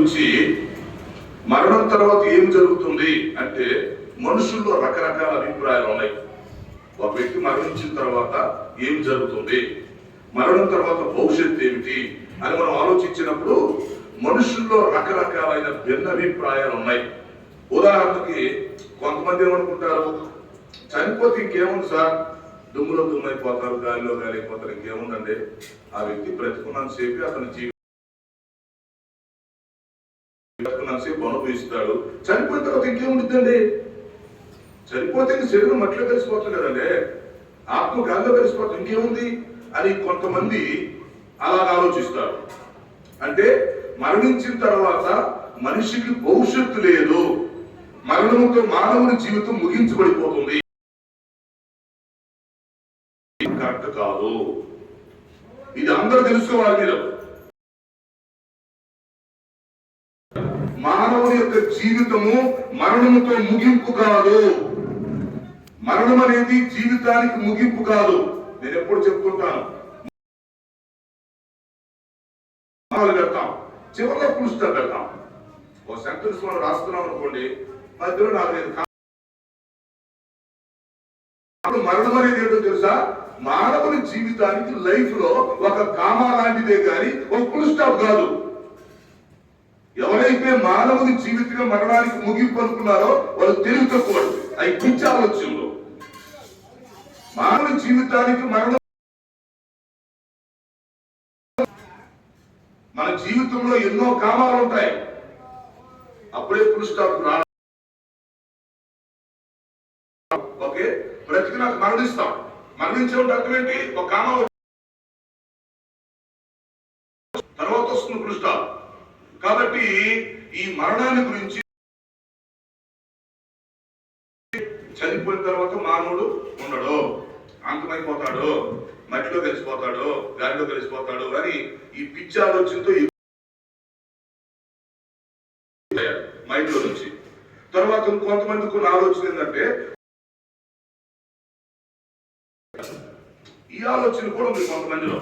గురించి మరణం తర్వాత ఏం జరుగుతుంది అంటే మనుషుల్లో రకరకాల అభిప్రాయాలు ఉన్నాయి. ఒక వ్యక్తి మరణించిన తర్వాత ఏం జరుగుతుంది, మరణం తర్వాత భవిష్యత్తు ఏమిటి అని మనం ఆలోచించినప్పుడు మనుషుల్లో రకరకాలైన భిన్నాభిప్రాయాలు ఉన్నాయి. ఉదాహరణకి కొంతమంది ఏమనుకుంటారు, చనిపోతే ఇంకేముంది సార్, దుమ్ములో దుమ్మైపోతారు, గాలిలో గాలి అయిపోతారు, ఇంకేముందండి, ఆ వ్యక్తి బ్రతుకున్నంత సేపు అతని జీవితం సేపు అనుభవిస్తాడు, చనిపోయిన తర్వాత ఇంకేముంటుందండి, చనిపోతే శరీరం మట్టిలో కలిసిపోతుంది కదండి, ఆత్మ గాలిలో కలిసిపోతుంది, ఇంకేముంది అని కొంతమంది అలా ఆలోచిస్తారు. అంటే మరణించిన తర్వాత మనిషికి భవిష్యత్తు లేదు, మరణంతో మానవుని జీవితం ముగించబడిపోతుంది. కరెక్ట్ కాదు, ఇది అందరూ తెలుసుకోవాలి. మీరు మానవుని యొక్క జీవితము మరణముతో ముగింపు కాదు. మరణం అనేది జీవితానికి ముగింపు కాదు. నేను ఎప్పుడు చెప్తుంటాను, పెడతాం చివరిలో పులుస్తా పెడతాం. ఒక సెంటెన్స్ మనం రాస్తున్నాం అనుకోండి, మధ్యలో 4-5 మరణం అనేది ఏంటో తెలుసా, మానవుని జీవితానికి లైఫ్ లో ఒక కామా లాంటిదే కానీ ఒక ఫుల్ స్టాప్ కాదు. ఎవరైతే మానవుని జీవితంగా మరణానికి ముగింపు అనుకున్నారో వాళ్ళు తెలివి తక్కువ, అవి పిచ్చి ఆలోచనలు. మానవుని జీవితానికి మరణం, మన జీవితంలో ఎన్నో కామాలు ఉంటాయి, అప్పుడే ఫుల్ స్టాప్ రా. ఓకే, బ్రతికినాక మరణిస్తాం, మరణించే అర్థం ఏంటి, ఒక కామా తర్వాత వస్తుంది ఫుల్ స్టాప్. కాబట్టి ఈ మరణాన్ని గురించి, చనిపోయిన తర్వాత మానవుడు ఉండడు, అంతమైపోతాడు, మట్టిలో కలిసిపోతాడు, గాలిలో కలిసిపోతాడు అని ఈ పిచ్చి ఆలోచనతో మైండ్ లో నుంచి. తర్వాత ఇంకొంతమంది కొన్ని ఆలోచన ఏంటంటే, ఈ ఆలోచన కూడా ఉంది కొంతమందిలో.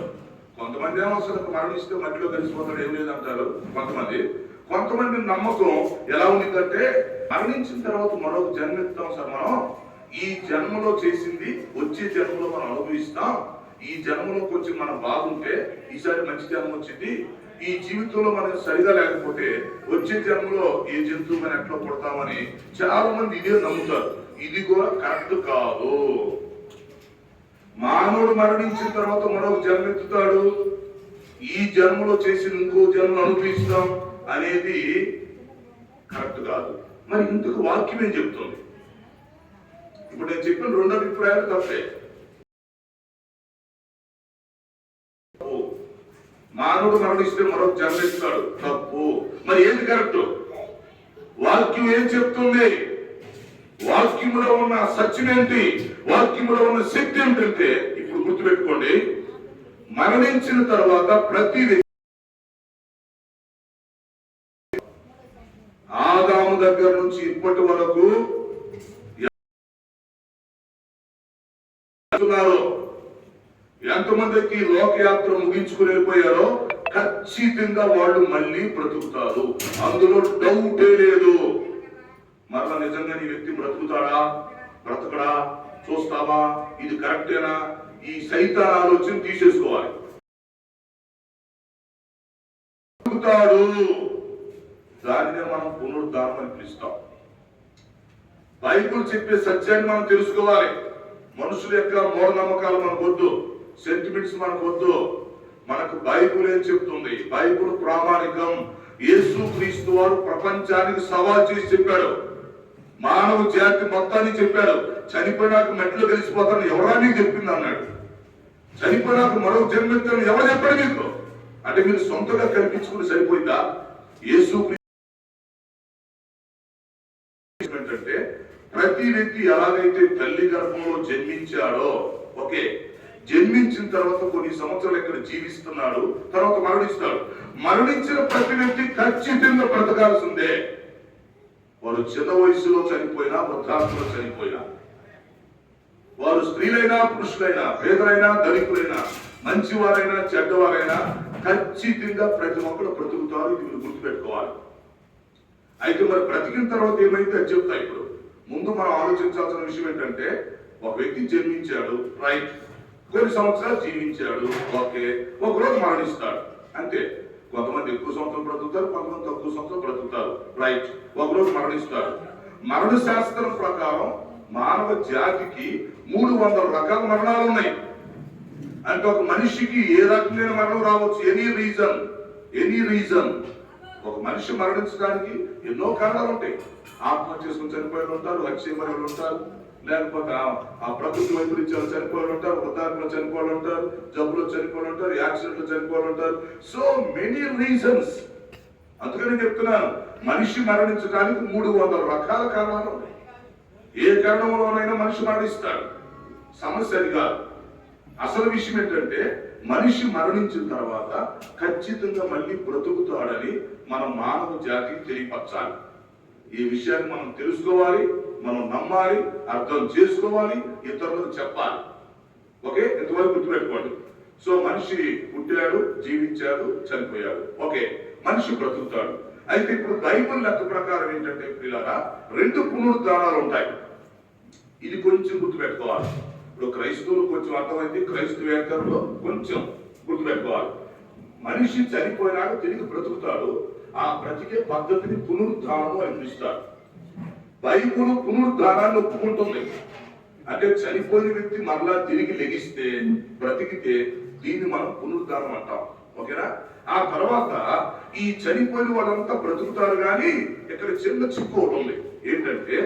కొంతమంది ఏమవసరం, మరణిస్తే మట్టిలో కలిసిపోతాడు, ఏం లేదంటారు కొంతమంది నమ్మకం ఎలా ఉండిందంటే, మరణించిన తర్వాత మరొక జన్మెత్తాం సార్, మనం ఈ జన్మలో చేసింది వచ్చే జన్మలో మనం అనుభవిస్తాం, ఈ జన్మలో కొంచెం మనం బాగుంటే ఈసారి మంచి జన్మ వచ్చింది, ఈ జీవితంలో మనం సరిగా లేకపోతే వచ్చే జన్మలో ఏ జంతువు మనం ఎట్లా పుడతామని చాలా మంది ఇదే నమ్ముతారు. ఇది కూడా కరెక్ట్ కాదు. మానవుడు మరణించిన తర్వాత మరొక జన్మెత్తుతాడు, ఈ జన్మలో చేసిన ఇంకో జన్మను అనుభవిస్తాం అనేది కరెక్ట్ కాదు. మరి ఇందుకు వాక్యం ఏం చెప్తుంది? ఇప్పుడు నేను చెప్పిన 2 అభిప్రాయాలు తప్పే. మానవుడు మరణిస్తే మరొక జన్మెత్తుతాడు, తప్పు. మరి ఏది కరెక్ట్? వాక్యం ఏం చెప్తుంది? వాక్యములో ఉన్న సత్యం ఏంటి, వాక్యములో ఉన్న శక్తి ఏంటంటే, ఇప్పుడు గుర్తుపెట్టుకోండి, మరణించిన తర్వాత ప్రతి ఆదాము దగ్గర నుంచి ఇప్పటి వరకు ఎంతమందికి లోకయాత్ర ముగించుకుని వెళ్ళిపోయారో ఖచ్చితంగా వాళ్ళు మళ్ళీ బ్రతుకుతారు, అందులో డౌటే లేదు. మరలా నిజంగా నీ వ్యక్తి బ్రతుకుతాడా బ్రతకడా చూస్తావా, ఇది కరెక్టేనా, ఈ సైతాన్ ఆలోచన తీసేసుకోవాలి. బ్రతుకుతాడు, దానినే మనం పునరుద్ధానం అని పిలుస్తాం. బైబిల్ చెప్పే సత్యాన్ని మనం తెలుసుకోవాలి. మనుషుల యొక్క మూఢనమ్మకాలు మనకు వద్దు, సెంటిమెంట్స్ మనకు వద్దు. మనకు బైబిల్ ఏం చెప్తుంది? బైబిల్ ప్రామాణికం. యేసు క్రీస్తు వారు ప్రపంచానికి సవాల్ చేసి చెప్పాడు, మానవ జాతి మొత్తాన్ని చెప్పాడు, చనిపోయినాక మెట్లు కలిసిపోతాను ఎవరా నీకు చెప్పింది అన్నాడు. చనిపోయినాక మరొక జన్మెత్తాను ఎవరు చెప్పాడు మీకు? అంటే మీరు సొంతగా కల్పించుకుని సరిపోయిందా? యేసు అంటే ప్రతి వ్యక్తి ఎలాగైతే తల్లి గర్భంలో జన్మించాడో, ఓకే, జన్మించిన తర్వాత కొన్ని సంవత్సరాలు ఇక్కడ జీవిస్తున్నాడు, తర్వాత మరణిస్తాడు. మరణించిన ప్రతి వ్యక్తి ఖచ్చితంగా బ్రతకాల్సిందే. వారు చిన్న వయసులో చనిపోయినా, వృద్ధాప్యంలో చనిపోయినా, వారు స్త్రీలైనా పురుషులైనా, పేదలైనా ధనికులైనా, మంచివారైనా చెడ్డవారైనా ఖచ్చితంగా ప్రతి ఒక్కరు బ్రతుకుతారు. ఇది మీరు గుర్తుపెట్టుకోవాలి. అయితే మరి బ్రతికిన తర్వాత ఏమైతే అది చెప్తా. ఇప్పుడు ముందు మనం ఆలోచించాల్సిన విషయం ఏంటంటే, ఒక వ్యక్తి జన్మించాడు, రైట్, కొన్ని సంవత్సరాలు జీవించాడు, ఓకే, ఒకరోజు మరణిస్తాడు, అంతే. కొంతమంది ఎక్కువ సంవత్సరం బ్రతుకుతారు, కొంతమంది తక్కువ సంవత్సరం బ్రతుకుతారు, రైట్, ఒకరోజు మరణిస్తాడు. మరణ శాస్త్రం ప్రకారం మానవ జాతికి 300 రకాల మరణాలు ఉన్నాయి. అంటే ఒక మనిషికి ఏ రకమైన మరణం రావచ్చు, ఎనీ రీజన్. ఒక మనిషి మరణించడానికి ఎన్నో కారణాలు ఉంటాయి. ఆత్మహత్య చేసుకుని చనిపోయిన ఉంటారు, హత్యమరులు ఉంటారు, లేకపోతే ఆ ప్రకృతి వైపరీత్యాలు చనిపోయిన ఉంటారు, వృద్ధాత్మలో చనిపోయిన ఉంటారు, జబ్బులో చనిపోయిన ఉంటారు, యాక్సిడెంట్లో చనిపోయిన ఉంటారు. So many reasons. అందుకని చెప్తున్నాను, మనిషి మరణించడానికి 300 రకాల కారణాలు ఉన్నాయి. ఏ కారణంలోనైనా మనిషి మరణిస్తాడు, సమస్య అది కాదు. అసలు విషయం ఏంటంటే, మనిషి మరణించిన తర్వాత ఖచ్చితంగా మళ్ళీ బ్రతుకుతాడని మనం మానవ జాతికి తెలియపరచాలి. ఈ విషయాన్ని మనం తెలుసుకోవాలి, మనం నమ్మాలి, అర్థం చేసుకోవాలి, ఇతరులకు చెప్పాలి. ఓకే, ఇంతవరకు గుర్తుపెట్టుకోండి. సో మనిషి పుట్టాడు, జీవించాడు, చనిపోయాడు, ఓకే, మనిషి బ్రతుకుతాడు. అయితే ఇప్పుడు బైబిల్ లెక్క ప్రకారం ఏంటంటే పిల్లరా, 2 పునరుద్ధానాలు ఉంటాయి. ఇది కొంచెం గుర్తుపెట్టుకోవాలి. ఇప్పుడు క్రైస్తవులు కొంచెం అర్థమైంది, క్రైస్తవేతరులు కొంచెం గుర్తుపెట్టుకోవాలి. మనిషి చనిపోయినాక తిరిగి బ్రతుకుతాడు. ఆ బ్రతికే పద్ధతిని పునరుద్ధానం అని పిలుస్తారు. బైబిల్ పునరుద్ధానాన్ని ఒప్పుకుంటుంది. అంటే చనిపోయిన వ్యక్తి మరలా తిరిగి లెగిస్తే, బ్రతికితే, దీన్ని మనం పునరుద్ధానం అంటాం. ఓకేనా? ఆ తర్వాత ఈ చనిపోయిన వాళ్ళంతా బ్రతుకుతారు. కానీ ఇక్కడ చిన్న చిక్కు ఒకటి ఉంది. ఏంటంటే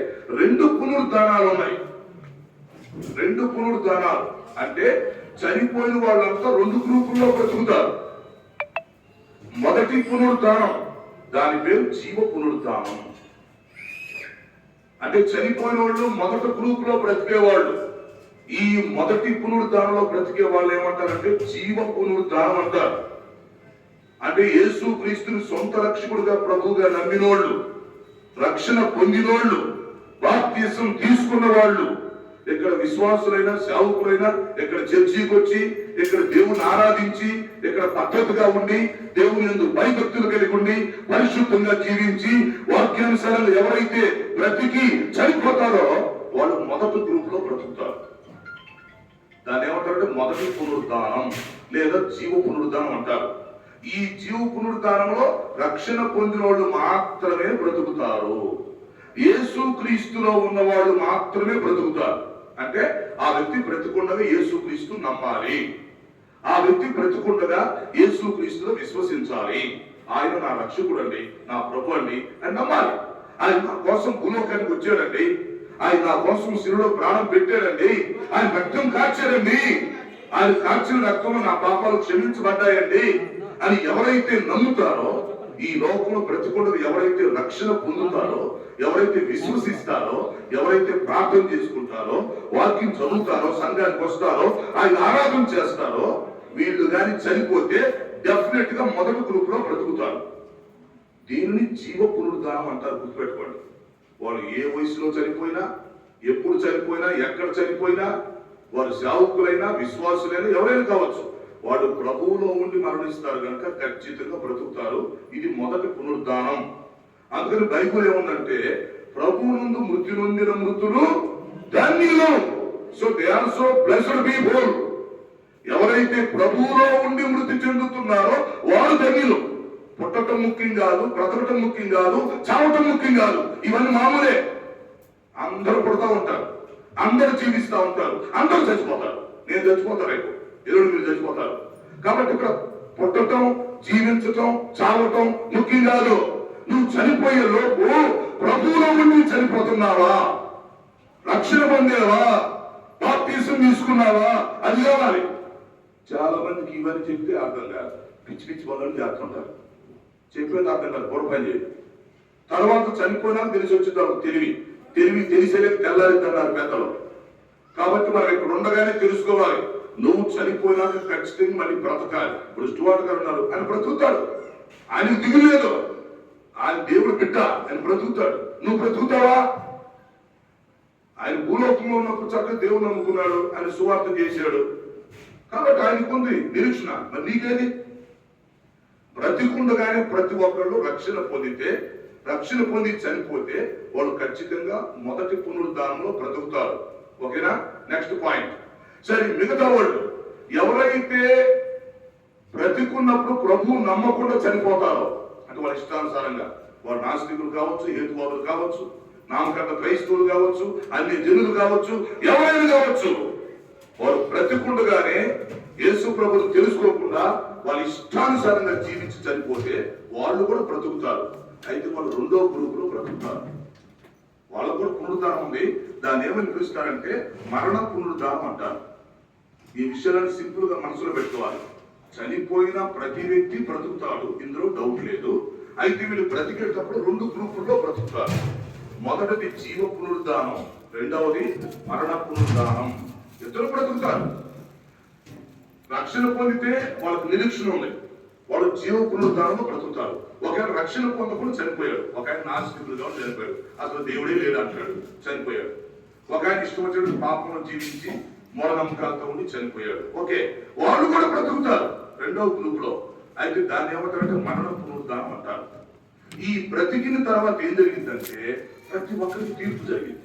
2 పునరుద్ధానాలు ఉన్నాయి. 2 పునరుద్ధానాలు అంటే చనిపోయిన వాళ్ళంతా 2 గ్రూపుల్లో బ్రతుకుతారు. మొదటి పునరుద్ధానం, దాని పేరు జీవ పునరుద్ధానం. అంటే చనిపోయిన వాళ్ళు మొదటి గ్రూప్ లో బ్రతికేవాళ్ళు. ఈ మొదటి పునరుద్ధానంలో బ్రతికే వాళ్ళు ఏమంటారంటే జీవ పునరుద్ధానం అంటారు. అంటే యేసు క్రీస్తుని సొంత రక్షకుడుగా, ప్రభువుగా నమ్మినోళ్ళు, రక్షణ పొందినోళ్ళు, బాప్తిసం తీసుకున్న వాళ్ళు, ఇక్కడ విశ్వాసులైనా సేవకులైనా ఇక్కడ చర్చికి వచ్చి ఇక్కడ దేవుని ఆరాధించి ఇక్కడ పద్ధతిగా ఉండి దేవుని యందు భయభక్తులు కలిగి ఉండి పరిశుద్ధంగా జీవించి వాక్యానుసారంగా ఎవరైతే బ్రతికి చనిపోతారో వాళ్ళు మొదటి గ్రూప్ లో బ్రతుకుతారు. దాన్ని ఏమంటారంటే మొదటి పునరుద్ధానం లేదా జీవ పునరుద్ధానం అంటారు. ఈ జీవ పునరుద్ధానంలో రక్షణ పొందిన వాళ్ళు మాత్రమే బ్రతుకుతారు. యేసు క్రీస్తులో ఉన్న వాళ్ళు మాత్రమే బ్రతుకుతారు. అంటే ఆ వ్యక్తి బ్రతికుండగా యేసు క్రీస్తు నమ్మాలి. ఆ వ్యక్తి బ్రతికుండగా యేసు క్రీస్తులో విశ్వసించాలి. ఆయన నా రక్షకుడు అండి, నా ప్రభు అండి అని నమ్మాలి. ఆయన నా కోసం భూలోకానికి వచ్చాడండి, ఆయన నా కోసం శిలువలో ప్రాణం పెట్టాడండి, ఆయన రక్తం కార్చాడండి, ఆయన కార్చిన రక్తంలో నా పాపాలు క్షమించబడ్డాయండి అని ఎవరైతే నమ్ముతారో, ఈ లోకంలో బ్రతికుండగా ఎవరైతే రక్షణ పొందుతారో, ఎవరైతే విశ్వసిస్తారో, ఎవరైతే ప్రార్థన చేసుకుంటారో, వాక్యం చదువుతారో, సంఘానికి వస్తారో, ఆయన ఆరాధన చేస్తారో, వీళ్ళు కానీ చనిపోతే డెఫినెట్ గా మొదటి గ్రూప్ లో బ్రతుకుతారు. దీనిని జీవ పునరుద్ధానం అంటారు. గుర్తుపెట్టుకోండి. వాళ్ళు ఏ వయసులో చనిపోయినా, ఎప్పుడు చనిపోయినా, ఎక్కడ చనిపోయినా, వారు సేవకులైనా విశ్వాసులైనా ఎవరైనా కావచ్చు, వాడు ప్రభువులో ఉండి మరణిస్తారు కనుక ఖచ్చితంగా బ్రతుకుతారు. ఇది మొదటి పునరుద్ధానం. అందుకని బైబిల్ ఏముందంటే ప్రభువు నందు మృతి నొందిన మృతులు ధన్యులు. So they are so blessed people. ఎవరైతే ప్రభువులో ఉండి మృతి చెందుతున్నారో వారు ధన్యులు. పుట్టటం ముఖ్యం కాదు, బ్రతకటం ముఖ్యం కాదు, చావటం ముఖ్యం కాదు. ఇవన్నీ మామూలే. అందరూ పుడతా ఉంటారు, అందరూ జీవిస్తూ ఉంటారు, అందరూ చచ్చిపోతారు. నేను చచ్చిపోతాను, రేపు ఎదురు మీరు చచ్చిపోతారు. కాబట్టి ఇక్కడ పుట్టటం, జీవించటం, చావటం ముఖ్యం కాదు. నువ్వు చనిపోయే లోపు ప్రభువులో ఉండి చనిపోతున్నావా, రక్షణ పొందేవా, బాప్తిసం తీసుకున్నావా, అది కావాలి. చాలా మందికి ఇవన్నీ చెప్తే అర్థం కాదు. పిచ్చి పిచ్చి పనులను చేస్తుంటారు. చెప్పేది అర్థం కాదు, పొరపాటు చేయదు. తర్వాత చనిపోయినాక తెలిసి వచ్చింది తెలివి తెలిసేలేక తెల్లారిద్దన్నారు పెద్దలు. కాబట్టి మనం ఇక్కడ ఉండగానే తెలుసుకోవాలి, నువ్వు చనిపోయినాక ఖచ్చితంగా మళ్ళీ బ్రతకాలి. ఇప్పుడు స్టువార్ట్ గారు ఉన్నారు, ఆయన బ్రతుకుతాడు, ఆయనకు దిగులేదు, ఆయన దేవుడు బిడ్డ, ఆయన బ్రతుకుతాడు. నువ్వు బ్రతుకుతావా? ఆయన భూలోకంలో ఉన్నప్పుడు చక్కగా దేవుడు నమ్ముకున్నాడు, ఆయన సువార్త చేశాడు, కాబట్టి ఆయనకుంది నిరీక్షణ. మరి నీకేది? బ్రతికుండగానే ప్రతి ఒక్కళ్ళు రక్షణ పొందితే రక్షణ పొంది చనిపోతే వాళ్ళు ఖచ్చితంగా మొదటి పునరుద్ధానంలో బ్రతుకుతారు. ఓకేనా? Next point. సరే, మిగతా వాళ్ళు ఎవరైతే బ్రతికున్నప్పుడు ప్రభువు నమ్మకుండా చనిపోతారో, అంటే వాళ్ళ ఇష్టానుసారంగా, వారు నాస్తికులు కావచ్చు, హేతువాదులు కావచ్చు, నామకరణ క్రైస్తవులు కావచ్చు, అన్ని జనులు కావచ్చు, ఎవరైనా కావచ్చు, వారు బ్రతికుండగానే యేసు ప్రభువును తెలుసుకోకుండా వాళ్ళ ఇష్టానుసారంగా జీవించి చనిపోతే వాళ్ళు కూడా బ్రతుకుతారు. అయితే వాళ్ళు రెండో గ్రూపులో బ్రతుకుతారు. వాళ్ళకు కూడా పునరుద్ధానం ఉంది. దాన్ని ఏమని పిలుస్తారంటే మరణ పునరుద్ధానం అంటారు. ఈ విషయాలను సింపుల్ గా మనసులో పెట్టుకోవాలి. చనిపోయిన ప్రతి వ్యక్తి బ్రతుకుతాడు, ఇందులో డౌట్ లేదు. అయితే వీళ్ళు బ్రతికేటప్పుడు రెండు గ్రూపుల్లో బ్రతుకుతారు. మొదటిది జీవ పునరుద్ధానం, రెండవది మరణ పునరుద్ధానం. ఇద్దరు బ్రతుకుతారు. రక్షణ పొందితే వాళ్ళకు నిరీక్షణ ఉంది, వాళ్ళు జీవ పునరుద్ధానంలో బ్రతుకుతారు. ఒకవేళ రక్షణ పొందకుండా చనిపోయాడు, ఒక ఆయన నాస్తికులుగా చనిపోయాడు, అసలు దేవుడే లేడు అంటాడు, చనిపోయాడు. ఒక ఆయన ఇష్టం వచ్చినట్టు పాపంలో జీవించి మూఢనమ్మకాలతో ఉండి చనిపోయాడు. ఓకే, వాళ్ళు కూడా బ్రతుకుతారు రెండవ గ్రూప్ లో. అయితే దాన్ని ఏమంటారంటే మరణ పునరుద్ధానం అంటారు. ఈ బ్రతికిన తర్వాత ఏం జరిగిందంటే ప్రతి ఒక్కరికి తీర్పు జరిగింది.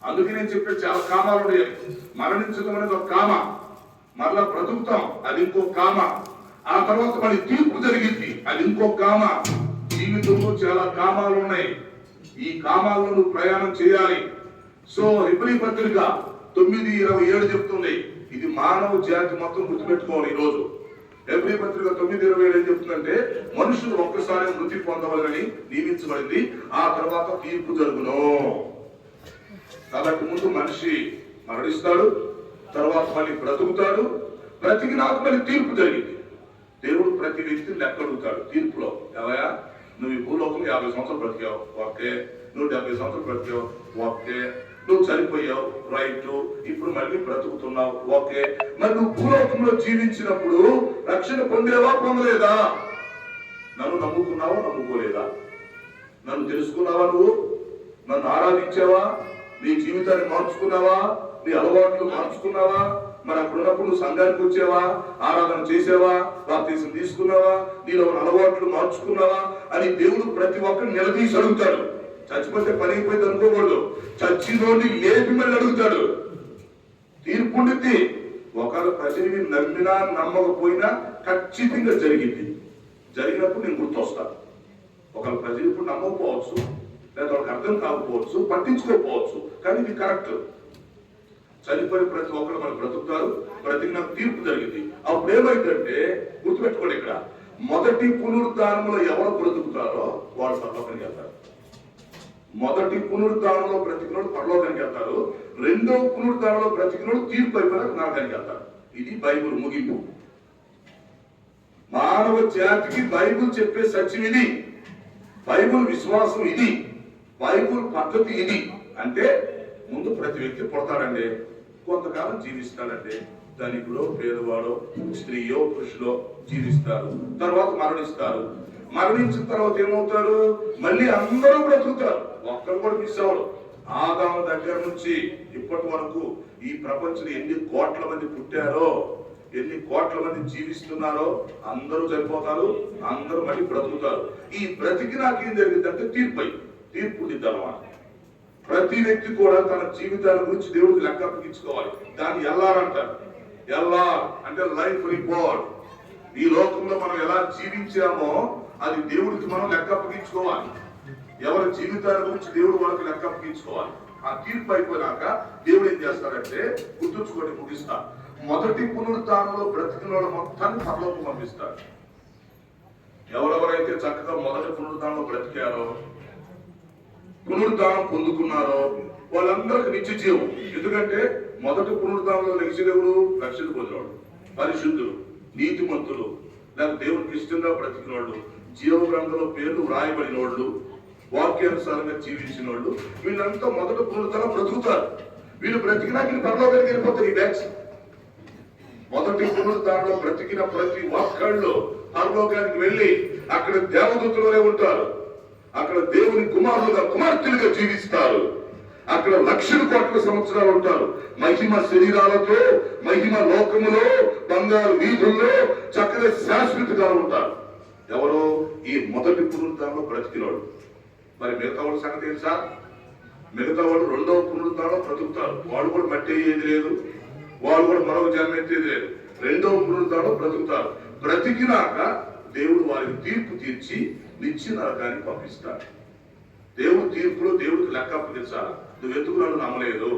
అందుకే నేను చెప్పే చాలా కామాలు ఉన్నాయి. మరణించడం అనేది ఒక కామ, మరలా బ్రతుకుతాం అది ఇంకో కామ, ఆ తర్వాత మళ్ళీ తీర్పు జరిగింది అది ఇంకో కామ. జీవితంలో చాలా కామాలు ఉన్నాయి. ఈ కామాల్లో నువ్వు ప్రయాణం చేయాలి. సో హెబ్రీ పత్రిక 9:27 చెప్తుంది. ఇది మానవ జాతి మొత్తం గుర్తుపెట్టుకోవాలి. ఈ రోజు హెబ్రీ పత్రిక 9:27 ఏం చెప్తుందంటే మనుషులు ఒక్కసారి మృతి పొందవాలని నియమించబడింది, ఆ తర్వాత తీర్పు జరుగును. కాబట్టి ముందు మనిషి మరణిస్తాడు, తర్వాత మళ్ళీ బ్రతుకుతాడు, బ్రతికినాక మళ్ళీ తీర్పు జరిగింది. దేవుడు ప్రతి వ్యక్తిని లెక్క అడుగుతాడు తీర్పులో. ఎవయా నువ్వు ఈ భూలోకంలో 50 సంవత్సరాలు బ్రతికావు, ఓకే. నువ్వు 70 సంవత్సరాలు బ్రతికావు, ఓకే. నువ్వు చనిపోయావు, రైట్. ఇప్పుడు మళ్ళీ బ్రతుకుతున్నావు, ఓకే. మరి నువ్వు భూలోకంలో జీవించినప్పుడు రక్షణ పొందేవా, పొందలేదా? నన్ను నమ్ముకున్నావా, నమ్ముకోలేదా? నన్ను తెలుసుకున్నావా, నువ్వు నన్ను ఆరాధించావా, నీ జీవితాన్ని మార్చుకున్నావా, నీ అలవాట్లు మార్చుకున్నావా? మరి అక్కడ ఉన్నప్పుడు నువ్వు సంఘానికి వచ్చావా, ఆరాధన చేసావా, బాప్తీసం తీసుకున్నావా, నీలో ఉన్న అలవాట్లు మార్చుకున్నావా అని దేవుడు ప్రతి ఒక్కరిని నిలదీసి అడుగుతాడు. చచ్చిపోతే పని అయిపోయింది అనుకోకూడదు, చచ్చినోడిని లేపి మళ్ళీ అడుగుతాడు. తీర్పు ఉండిద్ది. ఒకవేళ ప్రజలు నమ్మినా నమ్మకపోయినా ఖచ్చితంగా జరిగింది. జరిగినప్పుడు నేను గుర్తొస్తాను. ఒకవేళ ప్రజలు ఇప్పుడు నమ్మకపోవచ్చు, లేదా వాళ్ళకి అర్థం కాకపోవచ్చు, పట్టించుకోకపోవచ్చు, కానీ ఇది కరెక్ట్. చనిపోయిన ప్రతి ఒక్కరు మనకు బ్రతుకుతారు, బ్రతికిన తీర్పు జరిగింది. అప్పుడు ఏమైందంటే గుర్తుపెట్టుకోండి, ఇక్కడ మొదటి పునరుద్ధానంలో ఎవరు బ్రతుకుతారో వాళ్ళు పరలోకానికి వెళ్తారు. మొదటి పునరుద్ధానంలో బ్రతికినోడు పరలోకానికి వెళ్తారు, రెండో పునరుద్ధానంలో బ్రతికినోడు తీర్పు అయిపోయినాక నరకానికి వెళ్తారు. ఇది బైబిల్ ముగింపు. మానవ జాతికి బైబిల్ చెప్పే సత్యం ఇది, బైబిల్ విశ్వాసం ఇది, బైబిల్ పద్ధతి ఇది. అంటే ముందు ప్రతి వ్యక్తి పుడతాడండి, కొంతకాలం జీవిస్తాడండి, ధనికుడో పేదవాడో స్త్రీయో పురుషులో జీవిస్తారు, తర్వాత మరణిస్తారు. మరణించిన తర్వాత ఏమవుతారు? మళ్ళీ అందరూ బ్రతుకుతారు, ఒక్కరు కూడా మిస్ అవ్వడు. ఆదాము దగ్గర నుంచి ఇప్పటి వరకు ఈ ప్రపంచంలో ఎన్ని కోట్ల మంది పుట్టారో, ఎన్ని కోట్ల మంది జీవిస్తున్నారో అందరూ చనిపోతారు, అందరూ మళ్ళీ బ్రతుకుతారు. ఈ బ్రతికి నాకేం జరిగిందంటే తీర్పు ఉండిద్ది అన్నమాట. ప్రతి వ్యక్తి కూడా తన జీవితాల గురించి దేవుడికి లెక్క అప్పగించుకోవాలి. దాన్ని ఎల్ఆర్ అంటారు. ఎల్ఆర్ అంటే లైఫ్ రిపోర్ట్. ఈ లోకంలో మనం ఎలా జీవించామో అది దేవుడికి మనం లెక్క అప్పగించుకోవాలి. ఎవరి జీవితాల గురించి దేవుడు వాళ్ళకి లెక్క అప్పగించుకోవాలి. ఆ తీర్పు అయిపోయినాక దేవుడు ఏం చేస్తాడంటే గుర్తుంచుకొని ముగిస్తా. మొదటి పునరుద్ధానంలో బ్రతికిన వాళ్ళ మొత్తాన్ని పరలోకం పంపిస్తాడు. ఎవరెవరైతే చక్కగా మొదటి పునరుద్ధానంలో బ్రతికారో, పునరుద్ధానం పొందుకున్నారో వాళ్ళందరికి నిత్య జీవం. ఎందుకంటే మొదటి పునరుద్ధానంలో లెగిసినవుడు రక్షణ పొందినవాడు, పరిశుద్ధులు, నీతిమంతులు, లేక దేవునికి ఇష్టంగా బ్రతికిన వాళ్ళు, జీవ గ్రంథంలో పేర్లు వ్రాయబడిన వాళ్ళు, వాక్యానుసారంగా జీవించిన వాళ్ళు, వీళ్ళంతా మొదటి పునరుద్ధానం బ్రతుకుతారు. వీళ్ళు బ్రతికినా వీళ్ళు పరలోకానికి వెళ్ళిపోతారు. ఈ బ్యాచ్ మొదటి పునరుద్ధానంలో బ్రతికిన ప్రతి ఒక్కళ్ళు పరలోకానికి వెళ్ళి అక్కడ దేవదూతలుగా ఉంటారు. అక్కడ దేవుని కుమారులుగా కుమార్తెలుగా జీవిస్తారు. అక్కడ 1,00,000 కోట్ల సంవత్సరాలు ఉంటారు. మహిమ శరీరాలతో, మహిమ లోకములో, బంగారు వీధుల్లో చక్కగా శాశ్వతగా ఉంటారు. ఎవరో ఈ మొదటి పునరుద్ధానంలో బ్రతికినోడు. మరి మిగతా వాళ్ళ సంగతి ఏంటి సార్? మిగతా వాళ్ళు రెండవ పునరుద్ధానంలో బ్రతుకుతారు. వాళ్ళు కూడా మట్టి అయ్యేది లేదు, వాళ్ళు కూడా మరొక జన్మ ఎత్తేది లేదు. రెండవ పునరుద్ధానంలో బ్రతుకుతారు. బ్రతికినాక దేవుడు వారికి తీర్పు తీర్చి నిత్య నరకానికి పంపిస్తాడు. దేవుడు తీర్పులో దేవుడికి లెక్క అప్పగించాలి. నువ్వు ఎందుకు నన్ను నమ్మలేదు,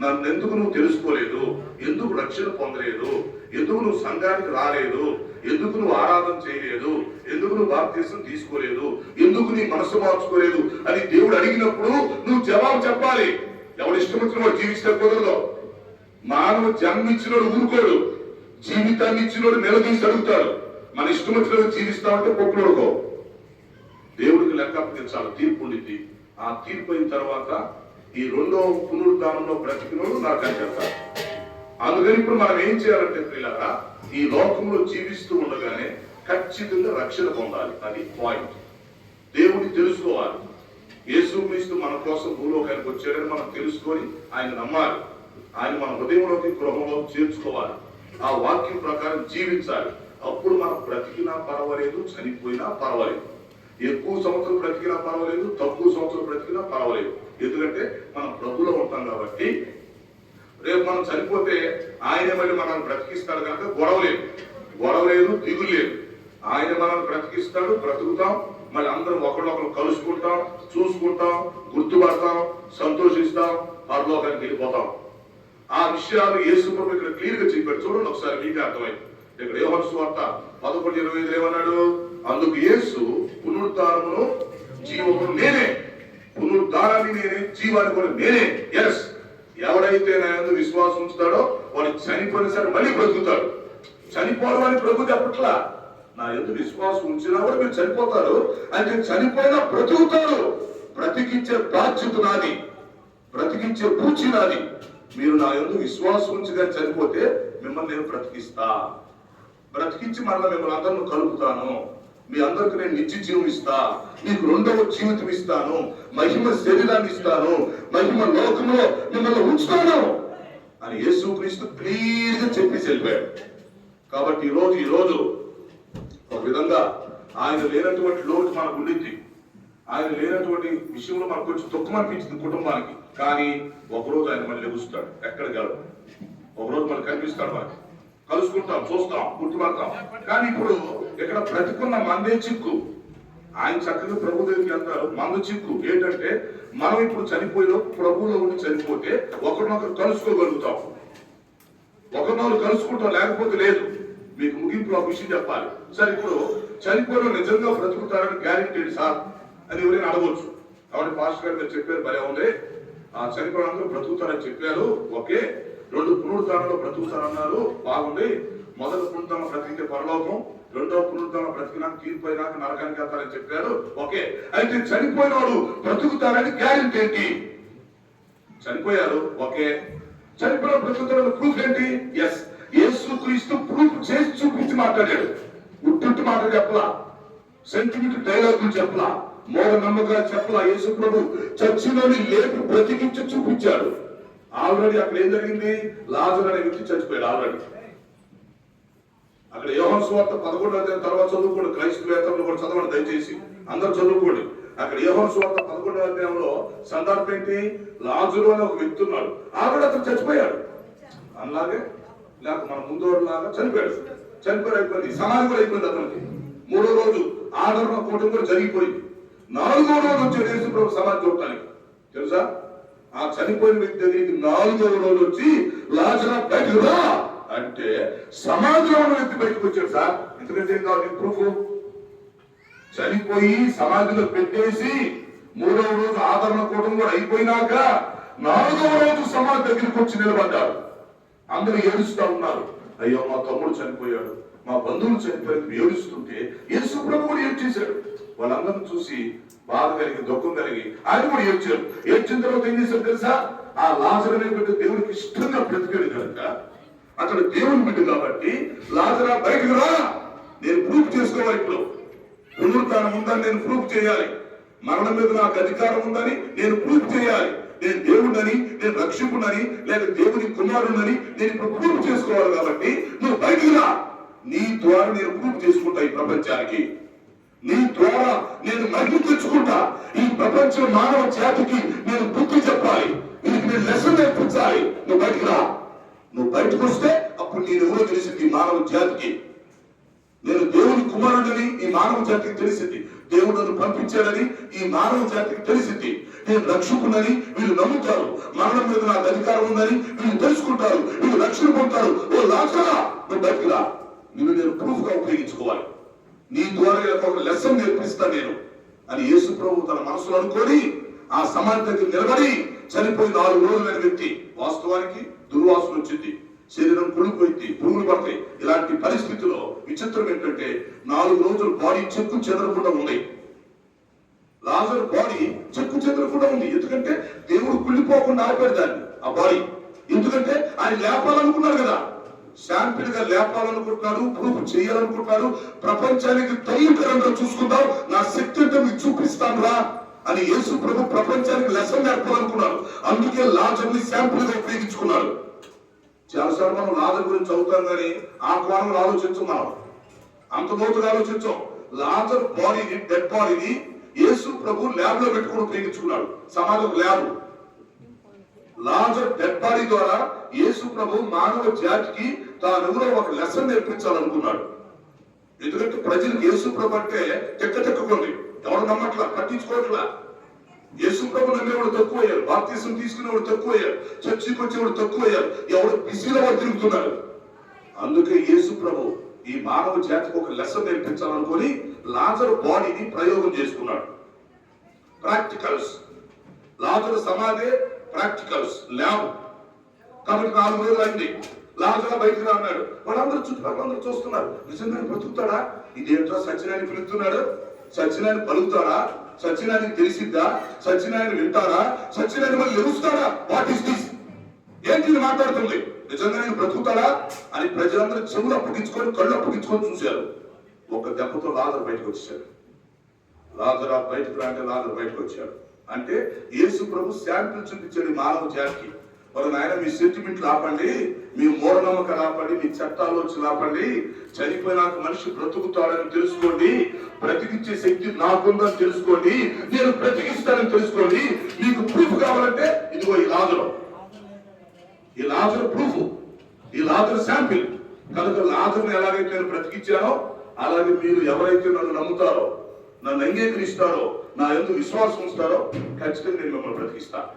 నన్ను ఎందుకు నువ్వు తెలుసుకోలేదు, ఎందుకు రక్షణ పొందలేదు, ఎందుకు నువ్వు సంఘానికి రాలేదు, ఎందుకు నువ్వు ఆరాధన చేయలేదు, ఎందుకు నువ్వు బాప్తీసం తీసుకోలేదు, ఎందుకు నీ మనసు మార్చుకోలేదు అని దేవుడు అడిగినప్పుడు నువ్వు జవాబు చెప్పాలి. ఎవడు ఇష్టం వచ్చిన వాడు జీవిస్తే కుదరదు. మానవ జన్మించినోడు ఊరుకోడు, జీవితాన్ని ఇచ్చినోడు నిలదీసి అడుగుతాడు. మన ఇష్టం వచ్చినోడు జీవిస్తామంటే పొక్కుడుకో. దేవుడికి లెక్క అప్పగించాలి, తీర్పు ఉండింది. ఆ తీర్పు అయిన తర్వాత ఈ రెండో పునరుద్ధానంలో బ్రతికినోడు నరకానికి వెళ్తారు. అందుకని ఇప్పుడు మనం ఏం చేయాలంటే పిల్లగా, ఈ లోకంలో జీవిస్తూ ఉండగానే ఖచ్చితంగా రక్షణ పొందాలి. అది పాయింట్. దేవుడిని తెలుసుకోవాలి. యేసుక్రీస్తు మన కోసం భూలోకానికి వచ్చాడని మనం తెలుసుకొని ఆయన నమ్మాలి. ఆయన మన హృదయంలోకి గృహంలో చేర్చుకోవాలి. ఆ వాక్యం ప్రకారం జీవించాలి. అప్పుడు మనం బ్రతికినా పర్వాలేదు, చనిపోయినా పర్వాలేదు. ఎక్కువ సంవత్సరం బ్రతికినా పర్వాలేదు, తక్కువ సంవత్సరం బ్రతికినా పర్వాలేదు. ఎందుకంటే మనం ప్రభులో ఉంటాం కాబట్టి రేపు మనం చనిపోతే ఆయన మళ్ళీ మనల్ని బ్రతికిస్తాడు కనుక గొడవ లేదు, దిగులు లేదు. ఆయన మనల్ని బ్రతికిస్తాడు, బ్రతుకుతాం. మళ్ళీ అందరం ఒకరినొకరు కలుసుకుంటాం, చూసుకుంటాం, గుర్తుపడతాం, సంతోషిస్తాం, పరలోకానికి వెళ్ళిపోతాం. ఆ విషయాలు యేసు ప్రభు ఇక్కడ క్లియర్ గా చెప్పాడు. చూడండి ఒకసారి, మీకే అర్థమైంది. ఇక్కడ యోహాను సువార్త 11:25 ఏమన్నాడు? అందుకు యేసు, పునరుద్ధానమును జీవమును నేనే, పునరుద్ధానాన్ని నేనే, జీవాన్ని కూడా నేనే. ఎస్, ఎవడైతే నా యందు విశ్వాసం ఉంచుతాడో వాడు చనిపోయిన సరే మళ్ళీ బ్రతుకుతాడు. చనిపోవడం అని ప్రభు చెప్పట్లా. నా యందు విశ్వాసం ఉంచినా కూడా మీరు చనిపోతారు అంటే చనిపోయినా బ్రతుకుతారు. బ్రతికించే బాధ్యత నాది, బ్రతికించే పూచి నాది. మీరు నా యందు విశ్వాసం ఉంచిగా చనిపోతే మిమ్మల్ని నేను బ్రతికిస్తా, బ్రతికించి మరలా మిమ్మల్ని అందరిని కలుపుతాను. మీ అందరికి నేను నిత్య జీవం ఇస్తా, మీకు రెండవ జీవితం ఇస్తాను, మహిమ శరీరాన్ని ఇస్తాను, మహిమ లోకంలో మిమ్మల్ని ఉంచుతాను అని యేసుక్రీస్తు క్లియర్ గా చెప్పేసి వెళ్ళిపోయాడు. కాబట్టి ఈ రోజు ఒక విధంగా ఆయన లేనటువంటి లోటు మనకు ఉండింది. ఆయన లేనటువంటి విషయంలో మనకు కొంచెం దుఃఖం అనిపించింది కుటుంబానికి. కానీ ఒకరోజు ఆయన మళ్ళీ లెగుస్తాడు. ఎక్కడికి వెళ్ళడు, ఒకరోజు మనకు కనిపిస్తాడు. మనకి కలుసుకుంటాం, చూస్తాం, గుర్తుపడతాం. కానీ ఇప్పుడు ఇక్కడ బ్రతికున్న మందే చిక్కు. ఆయన చక్కగా ప్రభు దగ్గరికి వెళ్తారు. మందు చిక్కు ఏంటంటే మనం ఇప్పుడు చనిపోయిన ప్రభువులో ఉండి చనిపోతే ఒకరినొకరు కలుసుకోగలుగుతాం, ఒకరినొకరు కలుసుకుంటాం, లేకపోతే లేదు. మీకు ముగింపు ఒక విషయం చెప్పాలి. సరే, ఇప్పుడు చనిపోయిన నిజంగా బ్రతుకుతారని గ్యారెంటీ సార్ అని ఎవరైనా అడగవచ్చు. కాబట్టి పాస్టర్ గారు మీరు చెప్పారు భలే ఉంది, ఆ చనిపోయిన అందరూ బ్రతుకుతారని చెప్పారు, ఓకే. 2 పునరుద్ధానంలో బ్రతుకుతారన్నారు, బాగుంది. మొదటి పునరుద్ధానం బ్రతికితే పరలోకం, రెండవ పునరుద్ధానం బ్రతికినాక తీర్పు అయినాక నరకానికి వెళ్తారని చెప్పారు, ఓకే. అయితే చనిపోయిన వాడు బ్రతుకుతారని గ్యారెంటీ ఏంటి? చనిపోయారు, ఓకే. చనిపోయిన బ్రతుకుతారని ప్రూఫ్ ఏంటి? ఎస్, యేసుక్రీస్తు ప్రూఫ్ చేసి చూపించి మాట్లాడాడు. ఉట్టు మాటలు చెప్పలా, సెంటిమెంట్ డైలాగులు చెప్పలా, మూఢ నమ్మకాలు చెప్పలా. యేసు ప్రభు చచ్చిలోని లేపి బ్రతికించి చూపించాడు. ఆల్రెడీ అక్కడ ఏం జరిగింది? లాజరు అనే వ్యక్తి చచ్చిపోయాడు ఆల్రెడీ. అక్కడ యోహాను సువార్త 11వ అధ్యాయం తర్వాత చదువుకోండి. క్రైస్తవేతరులు కూడా చదవండి దయచేసి, అందరూ చదువుకోండి. అక్కడ యోహాను సువార్త 11వ అధ్యాయంలో సందర్భం ఏంటి? లాజరు అనే ఒక వ్యక్తి ఉన్నాడు, ఆల్రెడీ అతను చచ్చిపోయాడు. అలాగే లేక మన ముందోలాగా చనిపోయాడు. అయిపోయింది, సమాధి కూడా అయిపోయింది అతనికి. 3వ రోజు ఆదరణ కూటం కూడా జరిగిపోయింది. 4వ రోజు వచ్చే యేసు ప్రభు సమాధి చూడటానికి తెలుసా? ఆ చనిపోయిన వ్యక్తి దగ్గరికి 4వ రోజు వచ్చి లాజరు బయటకు రా అంటే సమాధిలో ఉన్న వ్యక్తి బయటకు వచ్చాడు. సార్, ఎందుకంటే ఏం కావాలి ప్రూఫ్? చనిపోయి సమాధిలో పెట్టేసి 3వ రోజు ఆదరణ కూటం కూడా అయిపోయినాక 4వ రోజు సమాధి దగ్గరికి వచ్చి నిలబడ్డాడు. అందరూ ఏడుస్తూ ఉన్నారు, అయ్యో మా తమ్ముడు చనిపోయాడు, మా బంధువులు చనిపోయారు ఏడుస్తుంటే యేసు ప్రభు కూడా ఏడ్చేశాడు. వాళ్ళందరిని చూసి బాధ కలిగి, దుఃఖం కలిగి ఆయన కూడా ఏడ్చారు. ఏడ్చిన తర్వాత ఏం చేశారు తెలుసా? ఆ లాజరు అనే బిడ్డ దేవుడికి ఇష్టంగా బ్రతికాడు కనుక, అతడు దేవుని బిడ్డ కాబట్టి, లాజరా బయటకు రా, నేను ప్రూఫ్ చేసుకోవాలి. ఇప్పుడు పునరుద్ధానం ఉందని నేను ప్రూఫ్ చేయాలి, మరణం మీద నాకు అధికారం ఉందని నేను ప్రూఫ్ చేయాలి, నేను దేవుడిని, నేను రక్షకుడని, లేక దేవుని కుమారుడని నేను ఇప్పుడు ప్రూఫ్ చేసుకోవాలి. కాబట్టి నువ్వు బయటకు రా, నీ ద్వారా నేను ప్రూఫ్ చేసుకుంటా ఈ ప్రపంచానికి. నీ ద్వారా నేను మహిమ తెచ్చుకుంటా. ఈ ప్రపంచ మానవ జాతికి నేను బుద్ధి చెప్పాలి, వీరికి నేను లెసన్ నేర్పించాలి. నువ్వు బయటికి రా. నువ్వు బయటకు వస్తే అప్పుడు నేను ఎవరో తెలిసింది ఈ మానవ జాతికి. నేను దేవుని కుమారుడని ఈ మానవ జాతికి తెలిసింది. దేవుడు నన్ను పంపించాడని ఈ మానవ జాతికి తెలిసింది. నేను రక్షకునని వీళ్ళు నమ్ముతారు. మరణం మీద నాకు అధికారం ఉందని వీళ్ళు తెలుసుకుంటారు. వీళ్ళు రక్షణ పొందుతారు. ఓ లాచరా, నువ్వు బయటికి రా. నిన్ను నేను ప్రూఫ్ గా ఉపయోగించుకోవాలి. నీ ద్వారా ఒక లెసన్ నేర్పిస్తా నేను అని యేసు ప్రభు తన మనసులో అనుకొని ఆ సమాధి దగ్గర నిలబడి చనిపోయి 4 రోజులైన వ్యక్తి. వాస్తవానికి దుర్వాసన వచ్చింది, శరీరం కుళ్ళిపోయింది, పురుగులు పడతాయి. ఇలాంటి పరిస్థితిలో విచిత్రం ఏంటంటే 4 రోజులు బాడీ చెక్కు చెదరకుండా ఉంది. లాజరు బాడీ చెక్కు చెదరకుండా ఉంది. ఎందుకంటే దేవుడు కుళ్ళిపోకుండా ఆపాడు దాన్ని, ఆ బాడీ. ఎందుకంటే ఆయన లేపాలనుకున్నాడు కదా, శాంపిల్ గా లేపాలనుకుంటున్నాడు, ప్రూఫ్ చేయాలనుకుంటున్నాడు. ప్రపంచానికి తల్లికరంగా చూసుకుందాం, నా శక్తి అంటే మీకు చూపిస్తాను రా అని యేసు ప్రభు ప్రపంచానికి లెసన్ నేర్పాలనుకున్నాడు. అందుకే లాజర్ని శాంపిల్ గా ఉపయోగించుకున్నాడు. చాలాసార్లు మనం లాజర్ గురించి చదువుతాం కానీ ఆ కోణంలో ఆలోచించం, మనం అంత లోతుగా ఆలోచించాం. లాజర్ బాడీని, డెడ్ బాడీని యేసు ప్రభు ల్యాబ్ లో పెట్టుకుని ఉపయోగించుకున్నాడు. సమాజం ల్యాబ్. లాజర్ డెడ్ బాడీ ద్వారా యేసు ప్రభు మానవ జాతికి తానెవరో ఒక లెసన్ నేర్పించాలనుకున్నాడు. ఎందుకంటే ప్రజలకు యేసు ప్రభు అంటే తెక్కకొంది, ఎవరు నమ్మట్లా, పట్టించుకోవట్లా. యేసు ప్రభు నమ్మేవాడు తక్కువయ్యారు, బాప్తిసం తీసుకునేవాడు తక్కువయ్యారు, చర్చికి వచ్చేవాడు తక్కువయ్యారు, ఎవరు బిజీలో వాడు తిరుగుతున్నారు. అందుకే యేసు ప్రభు ఈ మానవ జాతికి ఒక లెసన్ నేర్పించాలనుకొని లాజరు బాడీని ప్రయోగం చేసుకున్నాడు. ప్రాక్టికల్స్. లాజరు సమాధే ప్రాక్టికల్స్, ల్యాబ్. కాబట్టి 4 రోజులు అయింది. లాజరు బయటికి రా అన్నాడు. వాళ్ళందరూ చుట్టుపక్కల అందరూ చూస్తున్నారు. నిజంగా బ్రతుకుతాడా? ఇదేంటో సత్యనారాయణ పిలుస్తున్నాడు, సత్యనారాయణ పలుకుతాడా, సత్యనారాయణ తెలిసిద్దా, సత్యనారాయణ వింటారా, సత్యనారాయణ మళ్ళీ లెగుస్తాడా? What is this? ఏంటి మాట్లాడుతుంది? నిజంగా నేను బ్రతుకుతాడా అని ప్రజలందరూ చెవులు అప్పగించుకొని కళ్ళు అప్పగించుకొని చూశారు. ఒక దెబ్బతో లాజరు బయటకు వచ్చాడు. లాజరు బయటకు రాంటే లాజరు బయటకు వచ్చాడు. అంటే యేసు ప్రభు శాంపిల్ చూపించాడు మానవ జాతికి. మరి నాయన మీ సెంటిమెంట్లు ఆపండి, మీ మూఢనమ్మకాలు ఆపండి, మీ చట్టాలోచనలు ఆపండి. చనిపోయినాక మనిషి బ్రతుకుతాడని తెలుసుకోండి, బ్రతికించే శక్తి నాకుందని తెలుసుకోండి, నేను బ్రతికిస్తానని తెలుసుకోండి. మీకు ప్రూఫ్ కావాలంటే ఇదిగో ఈ లాజరు. ఈ లాజరు ప్రూఫ్, ఈ లాజరు శాంపిల్. కనుక లాజరుని ఎలాగైతే నేను బ్రతికించానో అలాగే మీరు ఎవరైతే నన్ను నమ్ముతారో, నన్ను అంగీకరిస్తారో, నా యందు విశ్వాసం ఉంచుతారో ఖచ్చితంగా నేను మిమ్మల్ని బ్రతికిస్తాను.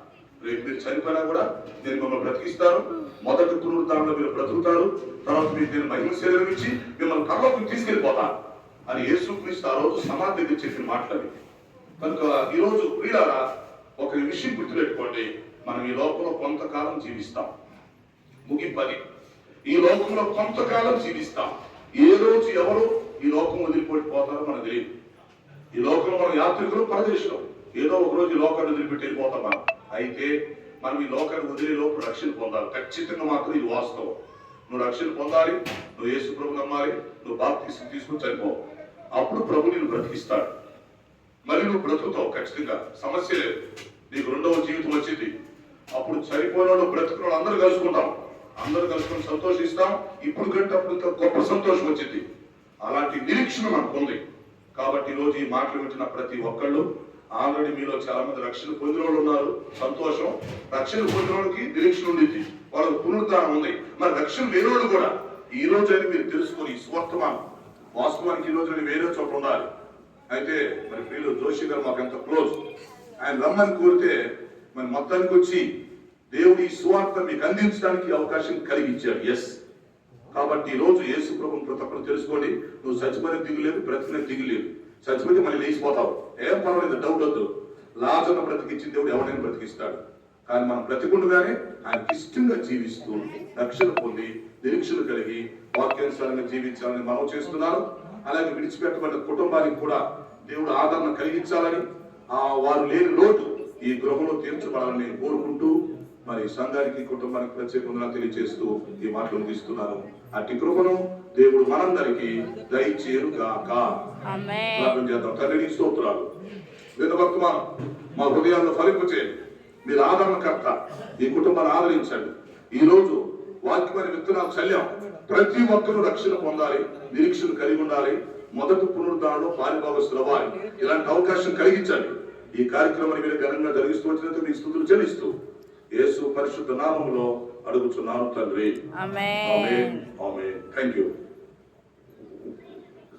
రేపు మీరు చనిపోయినా కూడా నేను మిమ్మల్ని బ్రతికిస్తాను. మొదటి పునరుద్ధానంలో మీరు బ్రతుకుతారు. తర్వాత మీకు నేను మహిమ శరీరం ఇచ్చి మిమ్మల్ని పరలోకం తీసుకెళ్లిపోతాను అని యేసుక్రీస్తు ఆ రోజు సమాధి దగ్గర చెప్పిన మాటలు. కనుక ఈ రోజు ప్రియులారా ఒక విషయం గుర్తుపెట్టుకోండి, మనం ఈ లోకంలో కొంతకాలం జీవిస్తాం, ముగింపది. ఈ లోకంలో కొంతకాలం జీవిస్తాం. ఏ రోజు ఎవరు ఈ లోకం వదిలిపెట్టిపోతారో మనకు తెలియదు. ఈ లోకంలో మనం యాత్రికులు, పరదేశులు. ఏదో ఒక రోజు ఈ లోకాన్ని వదిలిపెట్టి వెళ్ళిపోతాం మనం. అయితే మనం ఈ లోకాన్ని వదిలే లోపు రక్షణ పొందాలి. ఖచ్చితంగా మాత్రం ఇది వాస్తవం. నువ్వు రక్షణ పొందాలి, నువ్వు యేసు ప్రభు నమ్మాలి, నువ్వు బాప్తిసం తీసుకుని చనిపోవు. అప్పుడు ప్రభు నిన్ను బ్రతికిస్తాడు. మరి నువ్వు బ్రతుకుతావు ఖచ్చితంగా, సమస్య లేదు. నీకు 2వ జీవితం వచ్చింది. అప్పుడు చనిపోయిన వాళ్ళు బ్రతుకున్న వాళ్ళు అందరూ కలుసుకుంటాం, అందరూ కలుసుకొని సంతోషిస్తాం. ఇప్పుడు కంటే అప్పుడు ఇంకా గొప్ప సంతోషం వచ్చింది. అలాంటి నిరీక్షణ మనకు ఉంది. కాబట్టి ఈరోజు ఈ మాటలు వింటున్న ప్రతి ఒక్కళ్ళు, ఆల్రెడీ మీలో చాలా మంది రక్షణ పొందిన వాళ్ళు ఉన్నారు, సంతోషం. రక్షణ పొందిన వాళ్ళకి నిరీక్షణ ఉండింది, వాళ్ళకి పునరుద్ధానం ఉంది. మరి రక్షణ లేని వాళ్ళు కూడా ఈ రోజైనా మీరు తెలుసుకొని స్వర్తమానం వాస్తవానికి ఈ రోజు వేరే చోట ఉండాలి. అయితే మరి ప్రియులు జోషి గారు మాకు ఎంత క్లోజ్, ఆయన రమ్మని కోరితే మరి మొత్తానికి వచ్చి దేవుడు ఈ సువార్త మీకు అందించడానికి అవకాశం కలిగించాడు. ఎస్, కాబట్టి ఈ రోజు యేసు ప్రభువుని ప్రతి ఒక్కరు తెలుసుకోండి. నువ్వు చచ్చిపోయిన దిగులేదు, బ్రతికిన దిగులేదు. చచ్చిపోతే మళ్ళీ లేచిపోతావు, ఏం పర్వాలేదు, డౌట్ వద్దు. లాజరును బ్రతికించిన దేవుడు ఎవరైనా బ్రతికిస్తాడు. కానీ మనం బ్రతికుండగానే ఆయనకి ఇష్టంగా జీవిస్తూ రక్షణ పొంది నిరీక్షణ కలిగి వాక్యానుసారంగా జీవించాలని మనం చేస్తున్నాను. అలాగే విడిచిపెట్టబడిన కుటుంబానికి కూడా దేవుడు ఆదరణ కలిగించాలని, వారు లేని లోటు ఈ గృహంలో తీర్చబడాలని నేను కోరుకుంటూ మరి సంఘానికి, కుటుంబానికి ప్రత్యేకంగా తెలియజేస్తూ ఈ మాటలు ముగిస్తున్నాను. అట్టి కృపను దేవుడు మనందరికీ దయచేయుగాక. ప్రార్థన చేద్దాం. తండ్రి స్తోత్రాలు, వినవర్తమానం మా హృదయాల్లో ఫలింపచేయండి. మీరు ఆదరణకర్త, ఈ కుటుంబాన్ని ఆదరించండి. ఈ రోజు వాక్యమైన విత్తనాలు చల్లాం. ప్రతి ఒక్కరూ రక్షణ పొందాలి, నిరీక్షణ కలిగి ఉండాలి. మొదటి పునరుద్ధానంలో పాలిభాగస్తులవ్వాలి. ఇలాంటి అవకాశం కలిగించాలి. ఈ కార్యక్రమాన్ని మీరు ఘనంగా జరిగిస్తూ వచ్చినందుకు మీ స్తుతులు చెల్లిస్తూ యేసు పరిశుద్ధ నామములో అడుగుచున్నాను తండ్రి. ఆమేన్. ఆమేన్. ఆమేన్. థాంక్యూ.